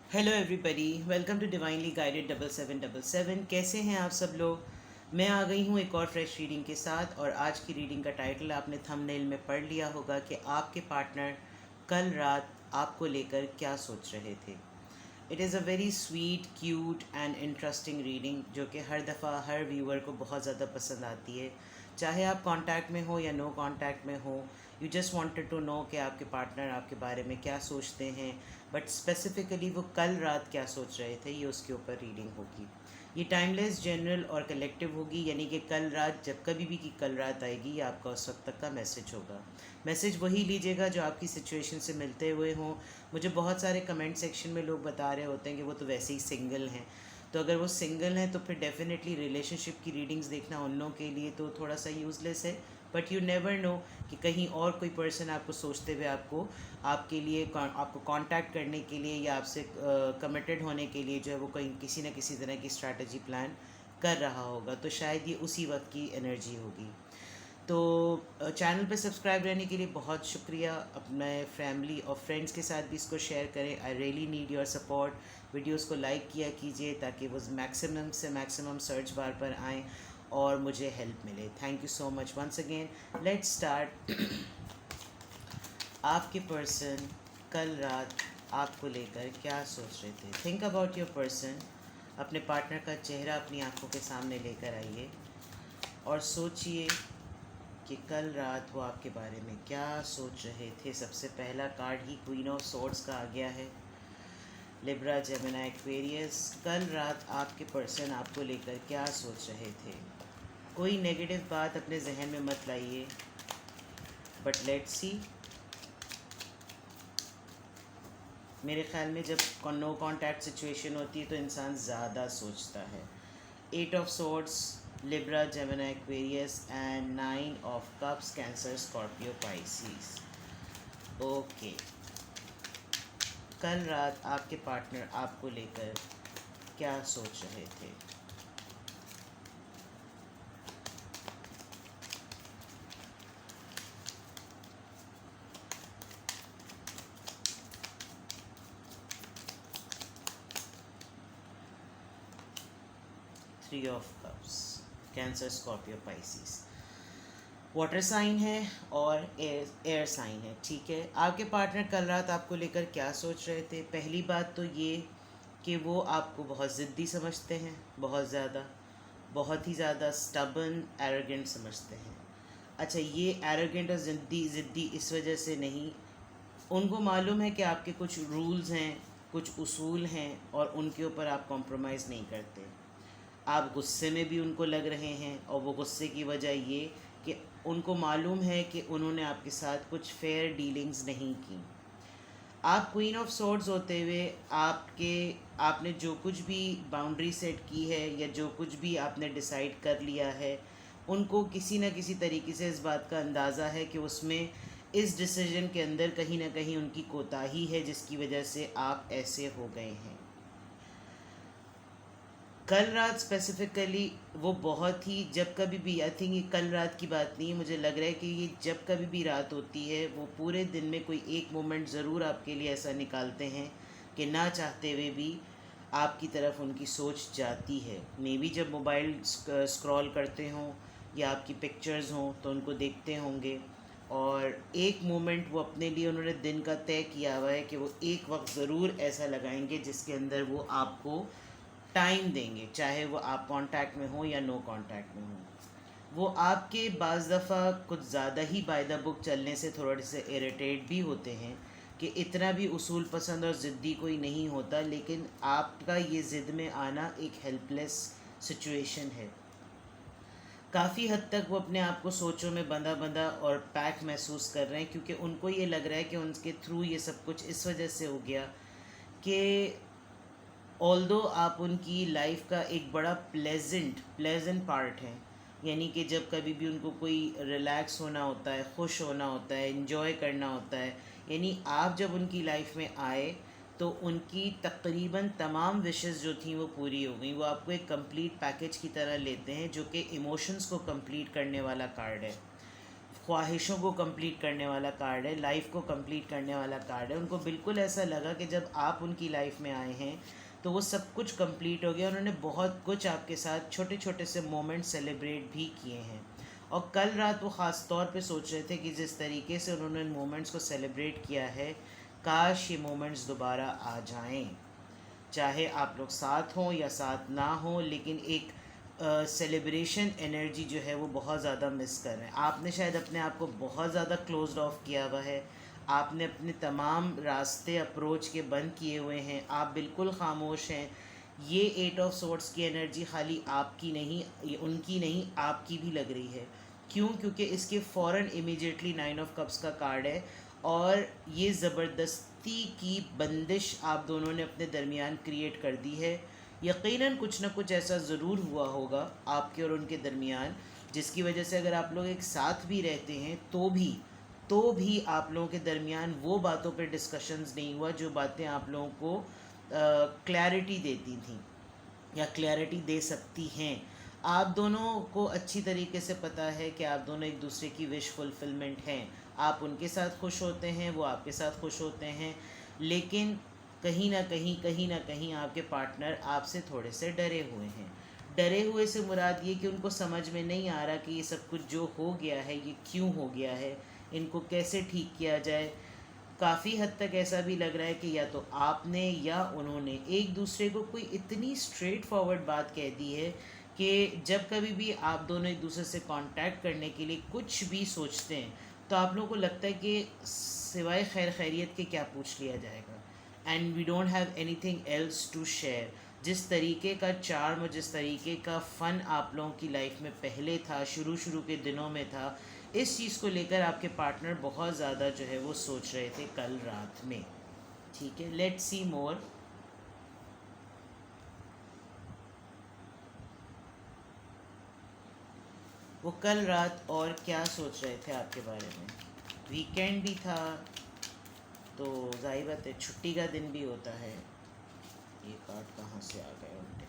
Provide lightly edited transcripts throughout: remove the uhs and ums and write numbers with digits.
Hello everybody, welcome to Divinely Guided 7777। कैसे हैं आप सब लोग। मैं आ गई हूँ एक और फ्रेश रीडिंग के साथ। और आज की रीडिंग का टाइटल आपने थंबनेल में पढ़ लिया होगा कि आपके पार्टनर कल रात आपको लेकर क्या सोच रहे थे। It is a very sweet, cute and interesting reading जो कि हर दफ़ा हर व्यूअर को बहुत ज़्यादा पसंद आती है, चाहे आप कांटेक्ट में हो या नो कांटेक्ट में हो। You just wanted to know कि आपके पार्टनर आपके बारे में क्या सोचते हैं, बट स्पेसिफिकली वो कल रात क्या सोच रहे थे, ये उसके ऊपर रीडिंग होगी। ये टाइमलेस, जनरल और कलेक्टिव होगी, यानी कि कल रात जब कभी भी की कल रात आएगी ये आपका उस वक्त तक का मैसेज होगा। मैसेज वही लीजिएगा जो आपकी सिचुएशन से मिलते हुए हों। मुझे बहुत सारे कमेंट सेक्शन में लोग बता रहे होते हैं कि वो तो वैसे ही सिंगल हैं, तो अगर वो सिंगल हैं तो फिर डेफिनेटली रिलेशनशिप की रीडिंग्स देखना उन लोगों के लिए तो थोड़ा सा यूज़लेस है। बट यू नेवर नो कि कहीं और कोई पर्सन आपको सोचते हुए आपके लिए आपको कांटेक्ट करने के लिए या आपसे कमिटेड होने के लिए जो है वो कहीं किसी न किसी तरह की स्ट्रैटेजी प्लान कर रहा होगा। तो शायद ये उसी वक्त की एनर्जी होगी। तो चैनल पे सब्सक्राइब रहने के लिए बहुत शुक्रिया। अपने फैमिली और फ्रेंड्स के साथ भी इसको शेयर करें। I really need your support. Videos को लाइक किया कीजिए ताकि वो मैक्सिमम से मैक्सिमम सर्च बार पर आएँ और मुझे हेल्प मिले। Thank you so much once again. Let's start. आपके पर्सन कल रात आपको लेकर क्या सोच रहे थे। Think about your person. अपने पार्टनर का चेहरा अपनी आंखों के सामने लेकर आइए और सोचिए कि कल रात वो आपके बारे में क्या सोच रहे थे। सबसे पहला card he queen of swords का आ गया है। लिब्रा, जेमिनी, एक्वेरियस, कल रात आपके पर्सन आपको लेकर क्या सोच रहे थे। कोई नेगेटिव बात अपने जहन में मत लाइए, बट लेट्स सी। मेरे ख्याल में जब नो कांटेक्ट सिचुएशन होती है तो इंसान ज़्यादा सोचता है। 8 of swords, Libra, Gemini, Aquarius and 9 of cups, Cancer, Scorpio, Pisces. Okay, कल रात आपके पार्टनर आपको लेकर क्या सोच रहे थे। 3 of cups, Cancer, Scorpio, Pisces. Water sign है और एयर साइन है, ठीक है। आपके पार्टनर कल रात आपको लेकर क्या सोच रहे थे। पहली बात तो ये कि वो आपको बहुत ज़िद्दी समझते हैं, बहुत ज़्यादा, बहुत ही ज़्यादा स्टबन, एरोगेंट समझते हैं। अच्छा, ये एरोगेंट और ज़िद्दी ज़िद्दी इस वजह से नहीं, उनको मालूम है कि आपके कुछ रूल्स हैं, कुछ उसूल हैं और उनके ऊपर आप कॉम्प्रोमाइज़ नहीं करते। आप गुस्से में भी उनको लग रहे हैं और वो गुस्से की वजह ये कि उनको मालूम है कि उन्होंने आपके साथ कुछ फेयर डीलिंग्स नहीं की। आप क्वीन ऑफ सोर्ड्स होते हुए आपने जो कुछ भी बाउंड्री सेट की है या जो कुछ भी आपने डिसाइड कर लिया है, उनको किसी न किसी तरीके से इस बात का अंदाज़ा है कि उसमें इस डिसीजन के अंदर कहीं ना कहीं उनकी कोताही है जिसकी वजह से आप ऐसे हो गए हैं। कल रात स्पेसिफ़िकली वो बहुत ही, जब कभी भी, आई थिंक ये कल रात की बात नहीं है, मुझे लग रहा है कि ये जब कभी भी रात होती है वो पूरे दिन में कोई एक मोमेंट ज़रूर आपके लिए ऐसा निकालते हैं कि ना चाहते हुए भी आपकी तरफ उनकी सोच जाती है। मे बी जब मोबाइल स्क्रॉल करते हों या आपकी पिक्चर्स हों तो उनको देखते होंगे, और एक मोमेंट वो अपने लिए उन्होंने दिन का तय किया हुआ है कि वो एक वक्त ज़रूर ऐसा लगाएंगे जिसके अंदर वो आपको टाइम देंगे, चाहे वो आप कांटेक्ट में हो या नो कांटेक्ट में हो। वो आपके बाज़ दफ़ा कुछ ज़्यादा ही बाय द बुक चलने से थोड़े से इरिटेट भी होते हैं कि इतना भी उसूल पसंद और ज़िद्दी कोई नहीं होता, लेकिन आपका ये ज़िद में आना एक हेल्पलेस सिचुएशन है। काफ़ी हद तक वो अपने आप को सोचों में बंधा बंधा और पैक महसूस कर रहे हैं, क्योंकि उनको ये लग रहा है कि उनके थ्रू ये सब कुछ इस वजह से हो गया कि ऑल्दो आप उनकी लाइफ का एक बड़ा प्लेजेंट पार्ट है। यानी कि जब कभी भी उनको कोई रिलैक्स होना होता है, खुश होना होता है, इन्जॉय करना होता है, यानी आप जब उनकी लाइफ में आए तो उनकी तकरीबन तमाम विशेस जो थी वो पूरी हो गई। वो आपको एक कंप्लीट पैकेज की तरह लेते हैं जो कि इमोशंस को कंप्लीट करने वाला कार्ड है। ख्वाहिशों को कंप्लीट करने वाला कार्ड है, लाइफ को कंप्लीट करने वाला कार्ड है। उनको बिल्कुल ऐसा लगा कि जब आप उनकी लाइफ में आए हैं तो वो सब कुछ कंप्लीट हो गया। उन्होंने बहुत कुछ आपके साथ छोटे छोटे से मोमेंट सेलिब्रेट भी किए हैं, और कल रात वो ख़ास तौर पे सोच रहे थे कि जिस तरीके से उन्होंने इन मोमेंट्स को सेलिब्रेट किया है, काश ये मोमेंट्स दोबारा आ जाएं। चाहे आप लोग साथ हों या साथ ना हों, लेकिन एक सेलिब्रेशन एनर्जी जो है वो बहुत ज़्यादा मिस कर रहे हैं। आपने शायद अपने आप को बहुत ज़्यादा क्लोज्ड ऑफ किया हुआ है, आपने अपने तमाम रास्ते अप्रोच के बंद किए हुए हैं, आप बिल्कुल खामोश हैं। ये 8 ऑफ सोर्ड्स की एनर्जी खाली आपकी नहीं, ये उनकी नहीं, आपकी भी लग रही है। क्यों? क्योंकि इसके फ़ौरन इमीडिएटली 9 ऑफ कप्स का कार्ड है, और ये ज़बरदस्ती की बंदिश आप दोनों ने अपने दरमियान क्रिएट कर दी है। यकीनन कुछ ना कुछ ऐसा ज़रूर हुआ होगा आपके और उनके दरमियान, जिसकी वजह से अगर आप लोग एक साथ भी रहते हैं तो भी आप लोगों के दरमियान वो बातों पे डिस्कशंस नहीं हुआ जो बातें आप लोगों को क्लैरिटी देती थी या क्लैरिटी दे सकती हैं। आप दोनों को अच्छी तरीके से पता है कि आप दोनों एक दूसरे की विश फुलफिलमेंट हैं। आप उनके साथ खुश होते हैं, वो आपके साथ खुश होते हैं, लेकिन कहीं ना कहीं आपके पार्टनर आपसे थोड़े से डरे हुए हैं। डरे हुए से मुराद ये कि उनको समझ में नहीं आ रहा कि ये सब कुछ जो हो गया है ये क्यों हो गया है, इनको कैसे ठीक किया जाए। काफ़ी हद तक ऐसा भी लग रहा है कि या तो आपने या उन्होंने एक दूसरे को कोई इतनी स्ट्रेट फॉरवर्ड बात कह दी है कि जब कभी भी आप दोनों एक दूसरे से कांटेक्ट करने के लिए कुछ भी सोचते हैं तो आप लोगों को लगता है कि सिवाय खैर खैरियत के क्या पूछ लिया जाएगा, and we don't have anything else to share. जिस तरीके का चार्म और जिस तरीके का फ़न आप लोगों की लाइफ में पहले था, शुरू के दिनों में था, इस चीज़ को लेकर आपके पार्टनर बहुत ज़्यादा जो है वो सोच रहे थे कल रात में। ठीक है, लेट्स सी मोर। वो कल रात और क्या सोच रहे थे आपके बारे में। वीकेंड भी था तो जाहिर बात है छुट्टी का दिन भी होता है। ये कार्ड कहाँ से आ गए उल्टे?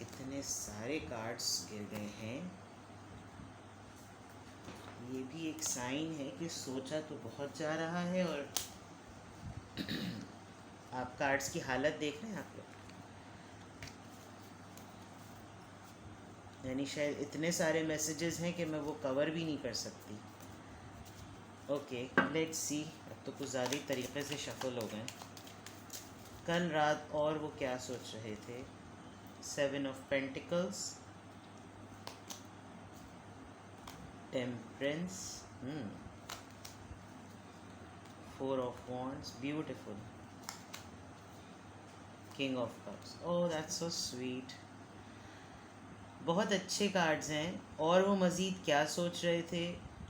इतने सारे कार्ड्स गिर गए हैं। ये भी एक साइन है कि सोचा तो बहुत जा रहा है, और आप कार्ड्स की हालत देख रहे हैं आप लोग, यानी शायद इतने सारे मैसेजेस हैं कि मैं वो कवर भी नहीं कर सकती। Okay, let's see. अब तो कुछ ज़्यादा ही तरीके से शफल हो गए। कल रात और वो क्या सोच रहे थे। 7 of pentacles, temperance, 4 of wands, beautiful, king of cups. Oh that's so sweet. बहुत अच्छे कार्ड्स हैं। और वो मज़ीद क्या सोच रहे थे,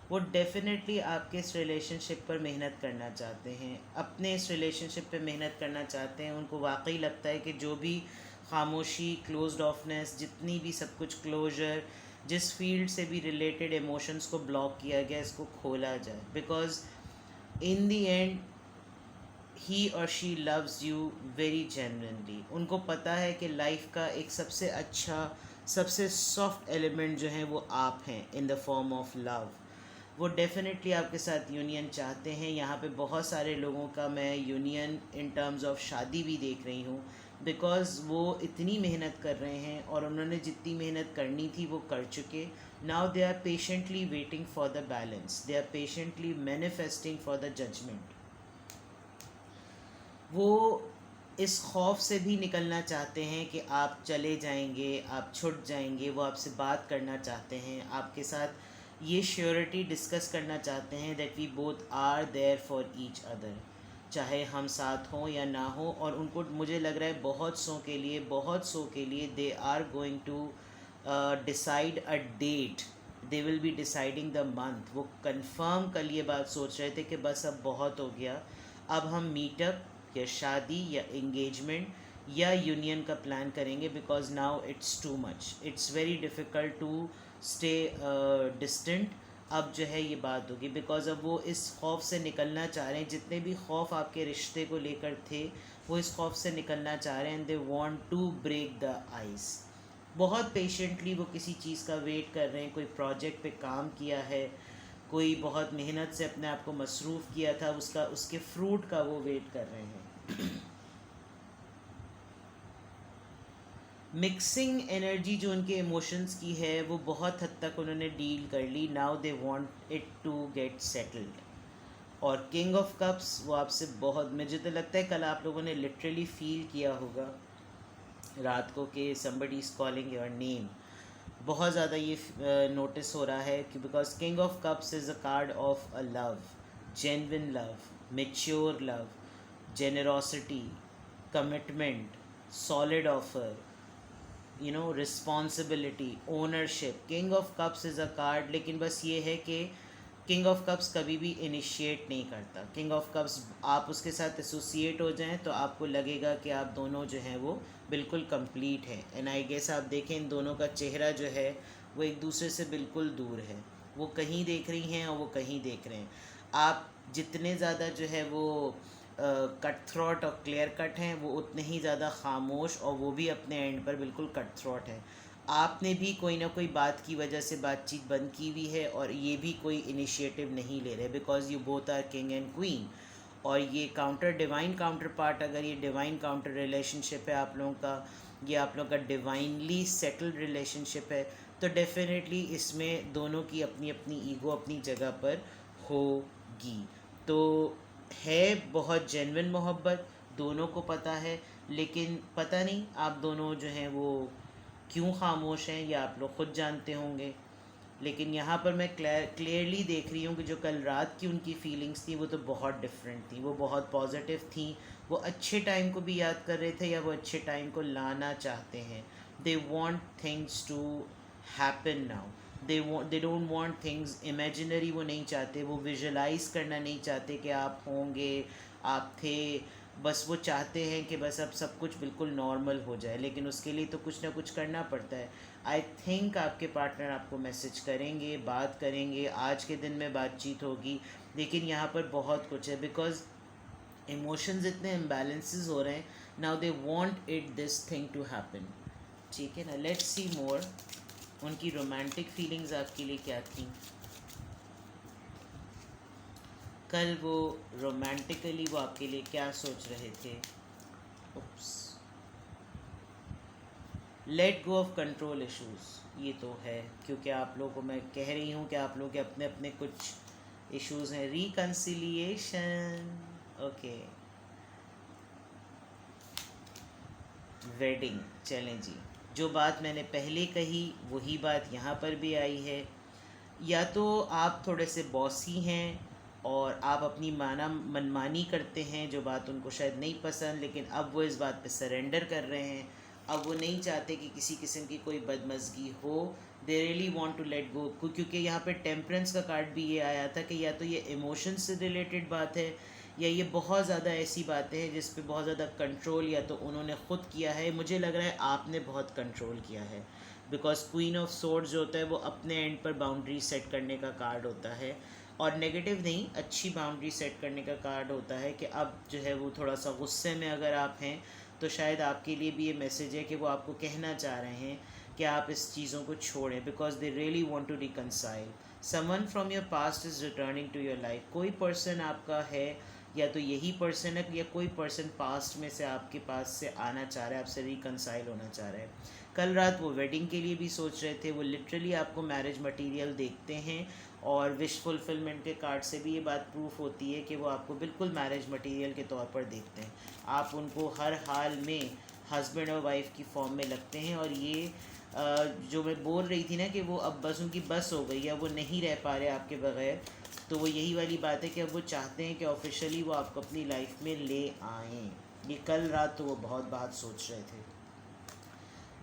वो डेफिनेटली आपके इस रिलेशनशिप पर मेहनत करना चाहते हैं, अपने इस रिलेशनशिप पे मेहनत करना चाहते हैं। उनको वाकई लगता है कि जो भी खामोशी, क्लोज्ड ऑफनेस, जितनी भी सब कुछ क्लोजर, जिस फील्ड से भी रिलेटेड इमोशंस को ब्लॉक किया गया, इसको खोला जाए। Because in the and he और she loves you very genuinely. उनको पता है कि लाइफ का एक सबसे अच्छा, सबसे सॉफ्ट एलिमेंट जो है वो आप हैं, in the form of love. वो डेफिनेटली आपके साथ यूनियन चाहते हैं। यहाँ पे बहुत सारे लोगों का मैं यूनियन इन टर्म्स ऑफ शादी भी देख रही हूँ, बिकॉज़ वो इतनी मेहनत कर रहे हैं और उन्होंने जितनी मेहनत करनी थी वो कर चुके। Now they are patiently waiting for the balance, they are patiently manifesting for the judgement. वो इस खौफ से भी निकलना चाहते हैं कि आप चले जाएंगे, आप छूट जाएंगे। वो आपसे बात करना चाहते हैं, आपके साथ ये श्योरिटी डिस्कस करना चाहते हैं that we both are there for each other, चाहे हम साथ हों या ना हो। और उनको, मुझे लग रहा है बहुत सौ के लिए they are going to decide a date, they will be deciding the month. वो कंफर्म कल ये बात सोच रहे थे कि बस अब बहुत हो गया, अब हम मीटअप या शादी या एंगेजमेंट या यूनियन का प्लान करेंगे, because now it's too much. It's very difficult to stay distant. अब जो है ये बात होगी, बिकॉज अब वो इस खौफ से निकलना चाह रहे हैं, जितने भी खौफ आपके रिश्ते को लेकर थे वो इस खौफ से निकलना चाह रहे हैं, and they want to break the ice. बहुत पेशेंटली वो किसी चीज़ का वेट कर रहे हैं, कोई प्रोजेक्ट पे काम किया है, कोई बहुत मेहनत से अपने आप को मसरूफ़ किया था, उसका उसके फ्रूट का वो वेट कर रहे हैं। मिक्सिंग एनर्जी जो उनके इमोशंस की है वो बहुत हद तक उन्होंने डील कर ली। Now they want it to get settled. और किंग ऑफ कप्स वो आपसे बहुत, मुझे तो लगता है कल आप लोगों ने लिटरली फील किया होगा रात को कि somebody is calling your name. बहुत ज़्यादा ये नोटिस हो रहा है कि because king of cups is a card of a love, genuine love, mature love, generosity, commitment, solid offer, responsibility, ownership. King of cups is a card, लेकिन बस ये है कि किंग ऑफ कप्स कभी भी इनिशिएट नहीं करता। किंग ऑफ कप्स आप उसके साथ एसोसिएट हो जाएं तो आपको लगेगा कि आप दोनों जो हैं वो बिल्कुल कंप्लीट है। एंड आई गेस आप देखें इन दोनों का चेहरा जो है वो एक दूसरे से बिल्कुल दूर है। वो कहीं देख रही हैं और वो कहीं देख रहे हैं। आप जितने ज़्यादा जो है वो कट थ्रॉट और क्लियर कट हैं, वो उतने ही ज़्यादा खामोश और वो भी अपने एंड पर बिल्कुल कट थ्रॉट है। आपने भी कोई ना कोई बात की वजह से बातचीत बंद की हुई है और ये भी कोई इनिशिएटिव नहीं ले रहे, because you both are king and queen. और ये काउंटर डिवाइन काउंटर पार्ट, अगर ये डिवाइन काउंटर रिलेशनशिप है आप लोगों का, ये आप लोगों का डिवाइनली सेटल्ड रिलेशनशिप है, तो डेफिनेटली इसमें दोनों की अपनी अपनी ईगो अपनी जगह पर होगी। तो है बहुत जेन्युइन मोहब्बत, दोनों को पता है, लेकिन पता नहीं आप दोनों जो हैं वो क्यों खामोश हैं, या आप लोग खुद जानते होंगे। लेकिन यहाँ पर मैं क्लियरली देख रही हूँ कि जो कल रात की उनकी फीलिंग्स थी वो तो बहुत डिफरेंट थी, वो बहुत पॉजिटिव थी। वो अच्छे टाइम को भी याद कर रहे थे या वो अच्छे टाइम को लाना चाहते हैं। They want things to happen now. They don't want things imaginary, वो नहीं चाहते, वो विजुलाइज करना नहीं चाहते कि आप होंगे, आप थे। बस वो चाहते हैं कि बस अब सब कुछ बिल्कुल नॉर्मल हो जाए, लेकिन उसके लिए तो कुछ ना कुछ करना पड़ता है। आई थिंक आपके पार्टनर आपको मैसेज करेंगे, बात करेंगे, आज के दिन में बातचीत होगी, लेकिन यहाँ पर बहुत कुछ है, बिकॉज इमोशंस इतने इम्बैलेंसेस हो रहे हैं। Now they want it this thing to happen. ठीक है ना, लेट्स सी मोर। उनकी रोमांटिक फीलिंग्स आपके लिए क्या थी कल? वो रोमांटिकली वो आपके लिए क्या सोच रहे थे? Oops, let go of control issues, ये तो है, क्योंकि आप लोगों को मैं कह रही हूँ कि आप लोगों के अपने अपने कुछ इश्यूज हैं। Reconciliation, okay, wedding. चलें जी, जो बात मैंने पहले कही वही बात यहाँ पर भी आई है। या तो आप थोड़े से बॉसी हैं और आप अपनी मनमानी करते हैं, जो बात उनको शायद नहीं पसंद, लेकिन अब वो इस बात पे सरेंडर कर रहे हैं। अब वो नहीं चाहते कि किसी किस्म की कोई बदमज़गी हो। They really want to let go, क्योंकि यहाँ पे टेम्परेंस का कार्ड भी ये आया था कि या तो ये इमोशंस से रिलेटेड बात है, या ये बहुत ज़्यादा ऐसी बातें हैं जिस पे बहुत ज़्यादा कंट्रोल या तो उन्होंने ख़ुद किया है। मुझे लग रहा है आपने बहुत कंट्रोल किया है, बिकॉज क्वीन ऑफ सोर्ड्स जो होता है वो अपने एंड पर बाउंड्री सेट करने का कार्ड होता है, और नेगेटिव नहीं, अच्छी बाउंड्री सेट करने का कार्ड होता है कि अब जो है वो थोड़ा सा गुस्से में अगर आप हैं तो शायद आपके लिए भी ये मैसेज है कि वो आपको कहना चाह रहे हैं कि आप इस चीज़ों को छोड़ें, because they really want to reconcile. Someone from your past is returning to your life. कोई पर्सन आपका है, या तो यही पर्सन है, या कोई पर्सन पास्ट में से आपके पास से आना चाह रहा है, आपसे रिकनसाइल होना चाह रहा है। कल रात वो वेडिंग के लिए भी सोच रहे थे, वो लिटरली आपको मैरिज मटेरियल देखते हैं, और विश फुलफिलमेंट के कार्ड से भी ये बात प्रूफ होती है कि वो आपको बिल्कुल मैरिज मटेरियल के तौर पर देखते हैं। आप उनको हर हाल में हस्बैंड और वाइफ की फॉर्म में लगते हैं। और ये जो मैं बोल रही थी ना कि वो अब बस उनकी बस हो गई है, वो नहीं रह पा रहे आपके बगैर, तो वो यही वाली बात है कि अब वो चाहते हैं कि ऑफिशियली वो आपको अपनी लाइफ में ले आएँ। ये कल रात तो वो बहुत बात सोच रहे थे।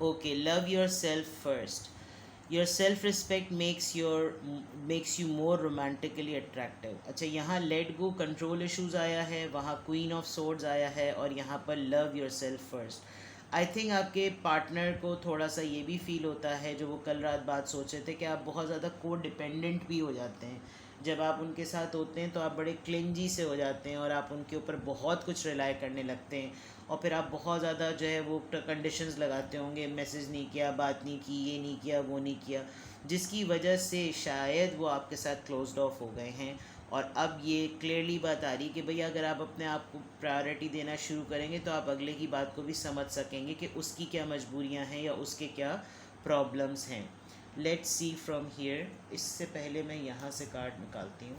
Okay, love your self first. Your self respect makes you more romantically attractive. अच्छा, यहाँ लेट गो कंट्रोल इश्यूज आया है, वहाँ क्वीन ऑफ सोर्ड्स आया है, और यहाँ पर love your self first. I think आपके पार्टनर को थोड़ा सा ये भी फील होता है, जो वो कल रात बात सोच रहे थे, कि आप बहुत ज़्यादा को डिपेंडेंट भी हो जाते हैं। जब आप उनके साथ होते हैं तो आप बड़े क्लिंजी से हो जाते हैं और आप उनके ऊपर बहुत कुछ रिलाई करने लगते हैं, और फिर आप बहुत ज़्यादा जो है वो कंडीशंस लगाते होंगे, मैसेज नहीं किया, बात नहीं की, ये नहीं किया, वो नहीं किया, जिसकी वजह से शायद वो आपके साथ क्लोज्ड ऑफ हो गए हैं। और अब ये क्लियरली बात आ रही कि भई अगर आप अपने आप को प्रायोरिटी देना शुरू करेंगे तो आप अगले की बात को भी समझ सकेंगे कि उसकी क्या मजबूरियां हैं या उसके क्या प्रॉब्लम्स हैं। Let's see from here. इससे पहले मैं यहाँ से कार्ड निकालती हूँ।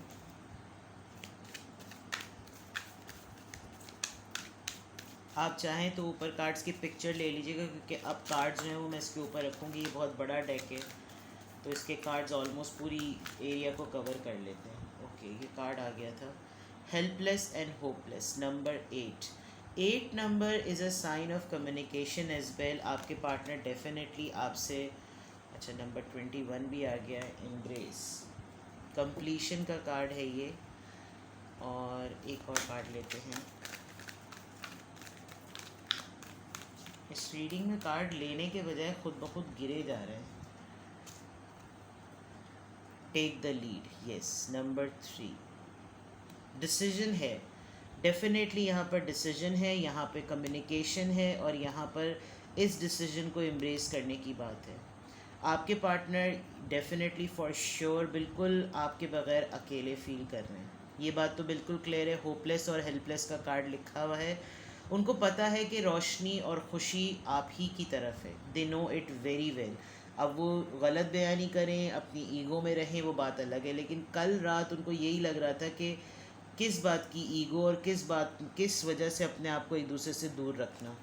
आप चाहें तो ऊपर कार्ड्स की पिक्चर ले लीजिएगा, क्योंकि अब कार्ड्स जो हैं वो मैं इसके ऊपर रखूँगी। ये बहुत बड़ा डेक है तो इसके कार्ड्स ऑलमोस्ट पूरी एरिया को कवर कर लेते हैं। ओके, ये कार्ड आ गया था, helpless and hopeless, number 8 number is a sign of communication as well. आपके पार्टनर डेफिनेटली आपसे, अच्छा नंबर 21 भी आ गया है, एम्ब्रेस, कंप्लीशन का कार्ड है ये। और एक और कार्ड लेते हैं। इस रीडिंग में कार्ड लेने के बजाय खुद ब खुद गिरे जा रहे हैं। Take the lead, yes, number 3, decision है, डेफिनेटली यहाँ पर डिसीजन है, यहाँ पे कम्युनिकेशन है, और यहाँ पर इस डिसीजन को एम्ब्रेस करने की बात है। आपके पार्टनर डेफिनेटली फॉर श्योर बिल्कुल आपके बगैर अकेले फील कर रहे हैं, ये बात तो बिल्कुल क्लियर है। होपलेस और हेल्पलेस का कार्ड लिखा हुआ है। उनको पता है कि रोशनी और खुशी आप ही की तरफ है, they know it very well. अब वो गलत बयानी करें, अपनी ईगो में रहें, वो बात अलग है, लेकिन कल रात उनको यही लग रहा था कि किस बात की ईगो और किस वजह से अपने आप को एक दूसरे से दूर रखना,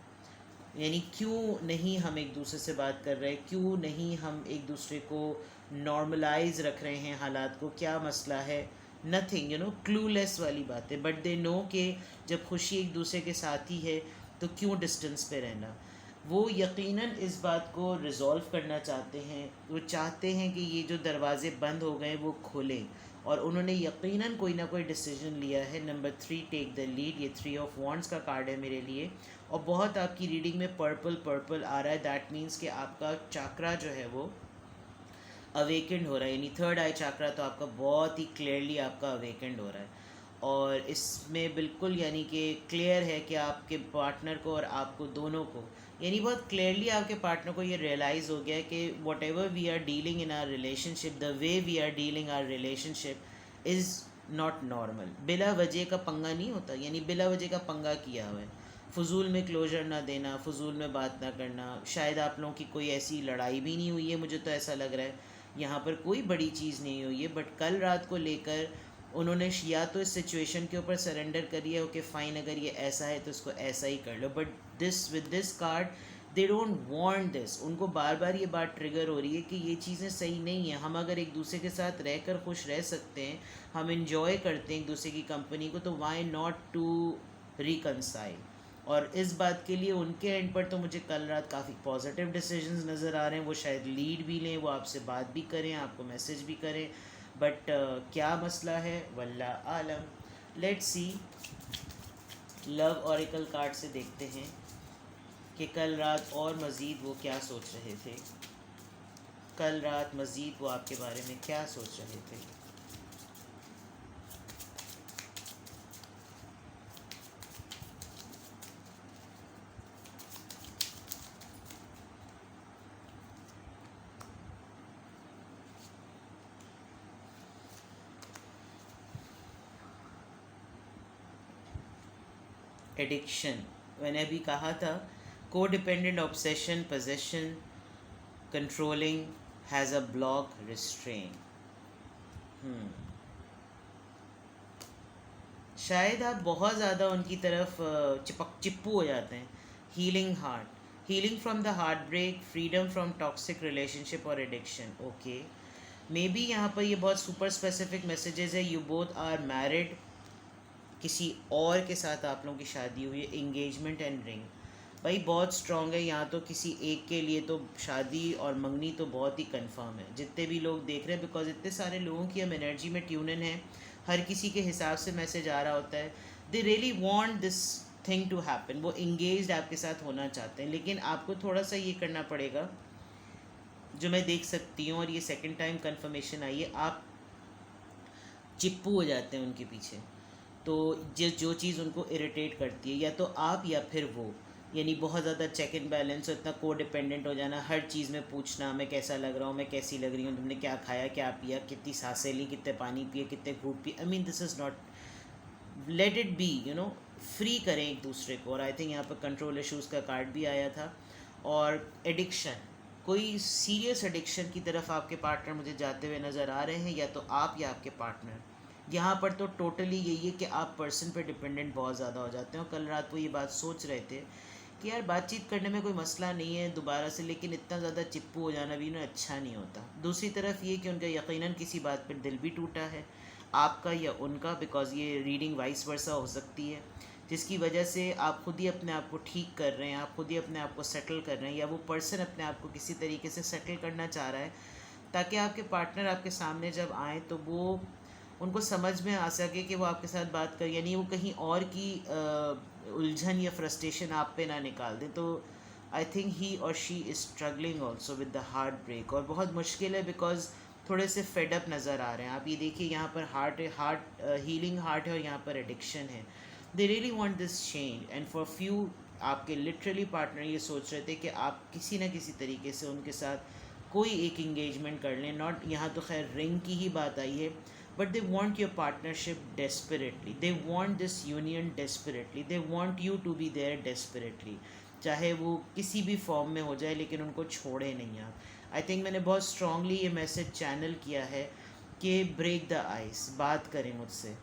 यानी क्यों नहीं हम एक दूसरे से बात कर रहे हैं, क्यों नहीं हम एक दूसरे को नॉर्मलाइज रख रहे हैं हालात को, क्या मसला है, नथिंग, क्लूलेस वाली बात है। बट दे नो कि जब खुशी एक दूसरे के साथ ही है तो क्यों डिस्टेंस पे रहना। वो यकीनन इस बात को रिज़ॉल्व करना चाहते हैं, वो चाहते हैं कि ये जो दरवाज़े बंद हो गए वो खोलें, और उन्होंने यकीनन कोई ना कोई डिसीजन लिया है। नंबर 3, टेक द लीड, ये 3 ऑफ वॉन्ड्स का कार्ड है मेरे लिए, और बहुत आपकी रीडिंग में पर्पल पर्पल आ रहा है। दैट मीन्स कि आपका चाकरा जो है वो अवेकेंड हो रहा है, यानी थर्ड आई चाकरा तो आपका बहुत ही क्लियरली आपका अवेकेंड हो रहा है। और इसमें बिल्कुल यानी कि क्लियर है कि आपके पार्टनर को और आपको दोनों को, यानी बहुत क्लियरली आपके पार्टनर को ये रियलाइज़ हो गया है कि whatever we are dealing in our relationship, the way we are dealing our relationship is not normal. बिला वजह का पंगा नहीं होता, यानी बिला वजह का पंगा किया हुआ है, फजूल में क्लोजर ना देना, फजूल में बात ना करना। शायद आप लोगों की कोई ऐसी लड़ाई भी नहीं हुई है, मुझे तो ऐसा लग रहा है यहाँ पर कोई बड़ी चीज़ नहीं हुई है, बट कल रात को लेकर उन्होंने या तो इस सिचुएशन के ऊपर सरेंडर करी है, ओके फाइन, अगर ये ऐसा है तो इसको ऐसा ही कर लो, but with this card they don't want this. उनको बार बार ये बात ट्रिगर हो रही है कि ये चीज़ें सही नहीं है। हम अगर एक दूसरे के साथ रहकर खुश रह सकते हैं, हम इंजॉय करते हैं एक दूसरे की कंपनी को, तो वाई नॉट टू रिकनसाइल। और इस बात के लिए उनके एंड पर तो मुझे कल रात काफ़ी पॉजिटिव डिसीजंस नज़र आ रहे हैं। वो शायद लीड भी लें, वो आपसे बात भी करें, आपको मैसेज भी करें, बट क्या मसला है वल्लाह आलम। Let's see, love oracle card से देखते हैं कि कल रात और मज़ीद वो क्या सोच रहे थे, कल रात मज़ीद वो आपके बारे में क्या सोच रहे थे। एडिक्शन, मैंने अभी कहा था, को dependent obsession, possession, controlling, has a block, restrain. शायद आप बहुत ज़्यादा उनकी तरफ चिप्पू हो जाते हैं। Healing heart, healing from the heartbreak, freedom from toxic relationship और एडिक्शन। ओके, मे बी यहाँ पर ये बहुत सुपर स्पेसिफिक मैसेजेस है। यू बोथ आर मैरिड, किसी और के साथ आप लोगों की शादी हुई है, इंगेजमेंट एंड रिंग, भाई बहुत स्ट्रॉन्ग है। यहाँ तो किसी एक के लिए तो शादी और मंगनी तो बहुत ही कंफर्म है, जितने भी लोग देख रहे हैं, बिकॉज इतने सारे लोगों की हम एनर्जी में ट्यून इन है, हर किसी के हिसाब से मैसेज आ रहा होता है। They really want this thing to happen, वो इंगेज्ड आपके साथ होना चाहते हैं, लेकिन आपको थोड़ा सा ये करना पड़ेगा, जो मैं देख सकती हूँ, और ये सेकंड टाइम कंफर्मेशन आई है, आप चिप्पू हो जाते हैं उनके पीछे। तो जो चीज़ उनको इरिटेट करती है, या तो आप या फिर वो, यानी बहुत ज़्यादा चेक एंड बैलेंस, इतना को डिपेंडेंट हो जाना, हर चीज़ में पूछना मैं कैसा लग रहा हूँ, मैं कैसी लग रही हूँ, तुमने क्या खाया, क्या पिया, कितनी सांसें ली, कितने पानी पिए, कितने घूंट पिए। I mean this is not, let it be, free करें एक दूसरे को। और आई थिंक यहाँ पर कंट्रोल इश्यूज़ का कार्ड भी आया था। और एडिक्शन, कोई सीरियस एडिक्शन की तरफ आपके पार्टनर मुझे जाते हुए नज़र आ रहे हैं, या तो आप या आपके पार्टनर। यहाँ पर तो टोटली यही है कि आप पर्सन पे डिपेंडेंट बहुत ज़्यादा हो जाते हैं। और कल रात वो ये बात सोच रहे थे कि यार बातचीत करने में कोई मसला नहीं है दोबारा से, लेकिन इतना ज़्यादा चिप्पू हो जाना भी ना अच्छा नहीं होता। दूसरी तरफ ये कि उनका यकीनन किसी बात पर दिल भी टूटा है, आपका या उनका, बिकॉज़ ये रीडिंग वाइस वर्सा हो सकती है, जिसकी वजह से आप खुद ही अपने आप को ठीक कर रहे हैं, आप खुद ही अपने आप को सेटल कर रहे हैं, या वो पर्सन अपने आप को किसी तरीके से सेटल करना चाह रहा है, ताकि आपके पार्टनर आपके सामने जब आएँ तो वो, उनको समझ में आ सके कि वो आपके साथ बात कर, यानी वो कहीं और की उलझन या फ्रस्ट्रेशन आप पे ना निकाल दें। तो आई थिंक ही और she is struggling also with the heartbreak, और बहुत मुश्किल है, बिकॉज थोड़े से फेडअप नज़र आ रहे हैं। आप ये देखिए, यहाँ पर हार्ट हीलिंग हार्ट है, और यहाँ पर एडिक्शन है। They really want this change, and for few आपके लिटरली पार्टनर ये सोच रहे थे कि आप किसी न किसी तरीके से उनके साथ कोई एक इंगेजमेंट कर लें। नॉट, यहाँ तो खैर रिंग की ही बात आई है, but they want your partnership desperately, they want this union desperately, they want you to be there desperately, चाहे वो किसी भी फॉर्म में हो जाए, लेकिन उनको छोड़े नहीं आप। आई थिंक मैंने बहुत स्ट्रांगली ये मैसेज चैनल किया है कि ब्रेक द आइस, बात करें मुझसे।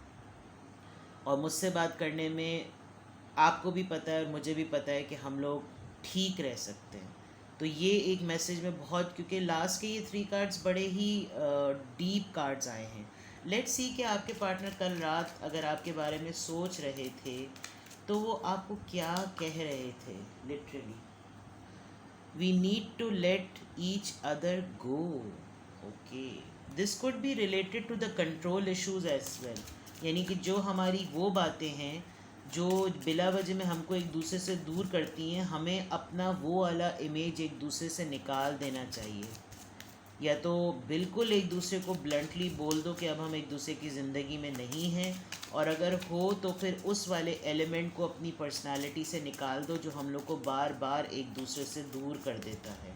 और मुझसे बात करने में आपको भी पता है और मुझे भी पता है कि हम लोग ठीक रह सकते हैं। तो ये एक मैसेज में बहुत, क्योंकि लास्ट के ये 3 कार्ड्स बड़े ही डीप कार्ड्स आए हैं। लेट्स सी कि आपके पार्टनर कल रात अगर आपके बारे में सोच रहे थे तो वो आपको क्या कह रहे थे। Literally, we need to let each other go. Okay, this could be related to the control issues as well, यानी कि जो हमारी वो बातें हैं जो बिला वजह में हमको एक दूसरे से दूर करती हैं, हमें अपना वो वाला इमेज एक दूसरे से निकाल देना चाहिए। या तो बिल्कुल एक दूसरे को ब्लंटली बोल दो कि अब हम एक दूसरे की ज़िंदगी में नहीं हैं, और अगर हो तो फिर उस वाले एलिमेंट को अपनी पर्सनालिटी से निकाल दो जो हम लोग को बार बार एक दूसरे से दूर कर देता है।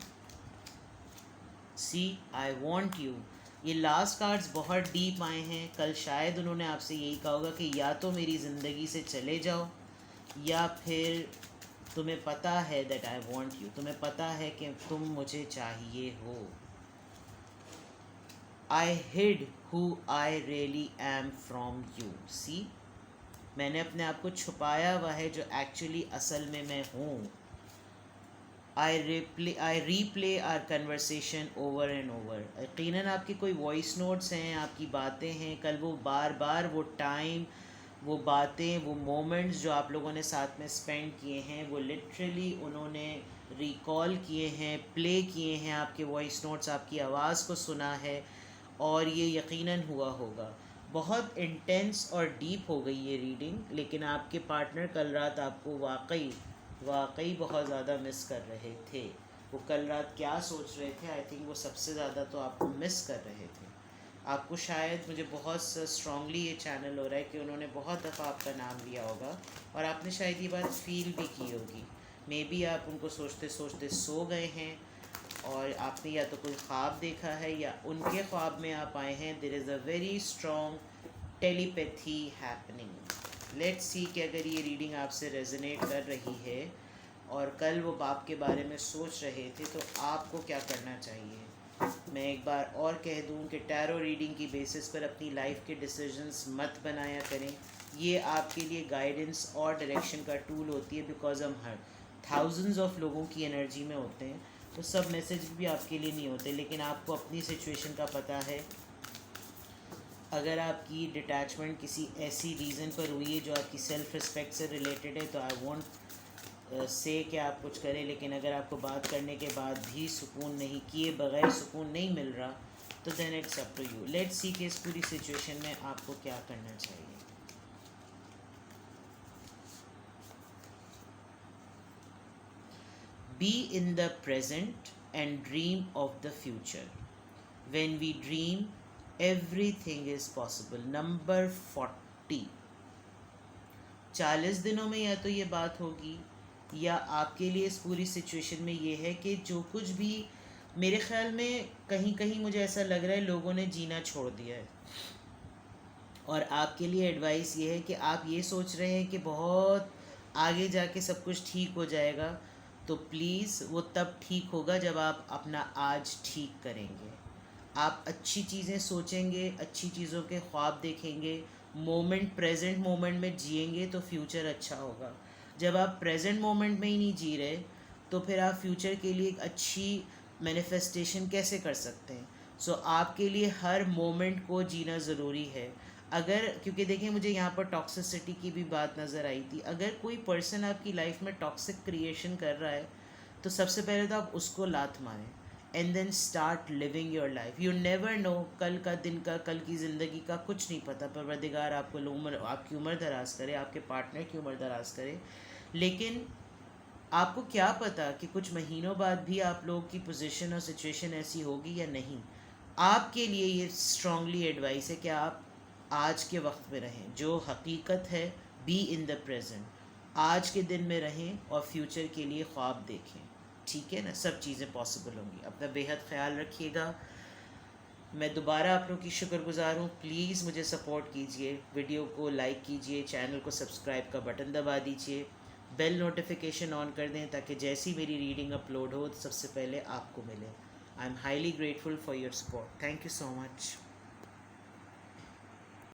सी, आई वॉन्ट यू, ये लास्ट कार्ड्स बहुत डीप आए हैं। कल शायद उन्होंने आपसे यही कहा होगा कि या तो मेरी ज़िंदगी से चले जाओ, या फिर तुम्हें पता है दैट आई वॉन्ट यू, तुम्हें पता है कि तुम मुझे चाहिए हो। I hid who I really am from you. See, मैंने अपने आप को छुपाया हुआ है जो एक्चुअली असल में मैं हूँ। I replay our conversation over and over. यकीनन आपकी कोई वॉइस नोट्स हैं, आपकी बातें हैं, कल वो बार बार वो टाइम, वो बातें, वो मोमेंट्स जो आप लोगों ने साथ में स्पेंड किए हैं, वो लिटरली उन्होंने रिकॉल किए हैं, प्ले किए हैं, आपके वॉइस नोट्स, आपकी आवाज़ को सुना है, और ये यकीनन हुआ होगा। बहुत इंटेंस और डीप हो गई ये रीडिंग, लेकिन आपके पार्टनर कल रात आपको वाकई बहुत ज़्यादा मिस कर रहे थे। वो कल रात क्या सोच रहे थे, आई थिंक वो सबसे ज़्यादा तो आपको मिस कर रहे थे। आपको शायद, मुझे बहुत स्ट्रांगली ये चैनल हो रहा है कि उन्होंने बहुत दफ़ा आपका नाम लिया होगा, और आपने शायद ये बात फील भी की होगी। मे बी आप उनको सोचते सोचते सो गए हैं, और आपने या तो कोई ख्वाब देखा है या उनके ख्वाब में आप आए हैं। There is a very strong telepathy happening. Let's see कि अगर ये रीडिंग आपसे रेजोनेट कर रही है और कल वो बाप के बारे में सोच रहे थे, तो आपको क्या करना चाहिए। मैं एक बार और कह दूं कि टैरो रीडिंग की बेसिस पर अपनी लाइफ के डिसीजंस मत बनाया करें। ये आपके लिए गाइडेंस और डायरेक्शन का टूल होती है, बिकॉज हम हर थाउजेंड्स ऑफ लोगों की एनर्जी में होते हैं, तो सब मैसेज भी आपके लिए नहीं होते। लेकिन आपको अपनी सिचुएशन का पता है। अगर आपकी डिटैचमेंट किसी ऐसी रीज़न पर हुई है जो आपकी सेल्फ़ रिस्पेक्ट से रिलेटेड है, तो आई वॉन्ट से कि आप कुछ करें। लेकिन अगर आपको बात करने के बाद भी सुकून नहीं, किए बगैर सुकून नहीं मिल रहा, तो then it's up to you. Let's see कि इस पूरी सिचुएशन में आपको क्या करना चाहिए। Be in the present and dream of the future. When we dream everything is possible. Number 40. 40 दिनों में या तो ये बात होगी, या आपके लिए इस पूरी सिचुएशन में ये है कि जो कुछ भी, मेरे ख्याल में कहीं कहीं मुझे ऐसा लग रहा है लोगों ने जीना छोड़ दिया है. और आपके लिए एडवाइस ये है कि आप ये सोच रहे हैं कि बहुत आगे जाके सब कुछ ठीक हो जाएगा, तो प्लीज़ वो तब ठीक होगा जब आप अपना आज ठीक करेंगे. आप अच्छी चीज़ें सोचेंगे, अच्छी चीज़ों के ख्वाब देखेंगे, मोमेंट प्रेजेंट मोमेंट में जिएंगे तो फ्यूचर अच्छा होगा. जब आप प्रेजेंट मोमेंट में ही नहीं जी रहे तो फिर आप फ्यूचर के लिए एक अच्छी मैनिफेस्टेशन कैसे कर सकते हैं. सो आपके लिए हर मोमेंट को जीना ज़रूरी है. अगर, क्योंकि देखिए मुझे यहाँ पर टॉक्सिसिटी की भी बात नज़र आई थी. अगर कोई पर्सन आपकी लाइफ में टॉक्सिक क्रिएशन कर रहा है तो सबसे पहले तो आप उसको लात मारें and then start living your life. You never know, कल का दिन का, कल की ज़िंदगी का कुछ नहीं पता. परवरदिगार आपको उम्र, आपकी उम्र दराज करे, आपके पार्टनर की उम्र दराज करे, लेकिन आपको क्या पता कि कुछ महीनों बाद भी आप लोगों की पोजीशन और सिचुएशन ऐसी होगी या नहीं. आपके लिए ये स्ट्रांगली एडवाइस है कि आप आज के वक्त में रहें, जो हकीकत है. B in the present. आज के दिन में रहें और फ्यूचर के लिए ख्वाब देखें. ठीक है ना, सब चीज़ें पॉसिबल होंगी. अपना बेहद ख्याल रखिएगा. मैं दोबारा आप लोगों की शुक्रगुजार हूँ. प्लीज़ मुझे सपोर्ट कीजिए, वीडियो को लाइक कीजिए, चैनल को सब्सक्राइब का बटन दबा दीजिए, बेल नोटिफिकेशन ऑन कर दें ताकि जैसी मेरी रीडिंग अपलोड हो सबसे पहले आपको मिले. I am highly grateful for your support. Thank you so much.